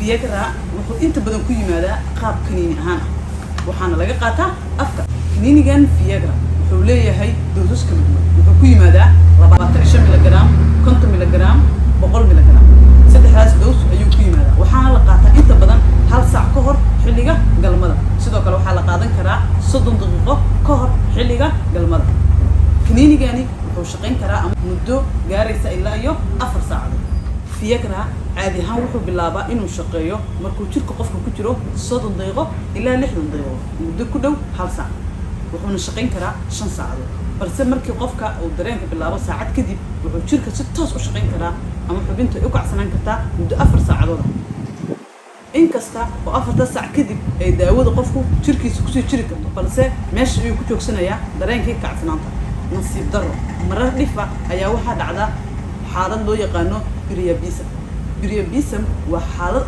Viagra wuxuu inta badan ku yimaadaa qaab kaniini ahaan waxaana laga qaataa afka. Kaniinigan Viagra wuxuu leeyahay doosas kala duwan. Wuxuu ku yimaadaa 25 miligram, 50 miligram, 100 miligram. Saddexdaas doos ayuu ku yimaadaa. Waxaana la qaataa inta badan hal saac ka hor xilliga galmada. Sidoo kale waxaa la qaadan karaa 30 daqiiqo ka hor xilliga galmada. Kaniinigani wuxuu shaqayn karaa muddo gaaraysa ilaa 4 saacadood. Viagra caadi ahaan wuxuu bilaabaa inuu shaqeeyo markuu jirka qofka ku jiro 30 daqiiqo ilaa 60 daqiiqo muddo ku dhow hal saac. wuxuuna shaqayn karaa 5 saacadood. balse markii qofka uu dareenka bilaabo saacad kadib wuxuu jirka si toos u shaqayn karaa ama xubinta u kacsanaan kartaa muddo 4 saacadood. inkasta oo 4 saac kadib ay daawada qofku jirkiisa ku sii jiri karto balse meesha uu ku joogsanayaa dareenkii kacsanaanta. nasiib darro marar dhifa ayaa waxaa dhacda xaalad loo yaqaano priapism. Priapism waa xaalad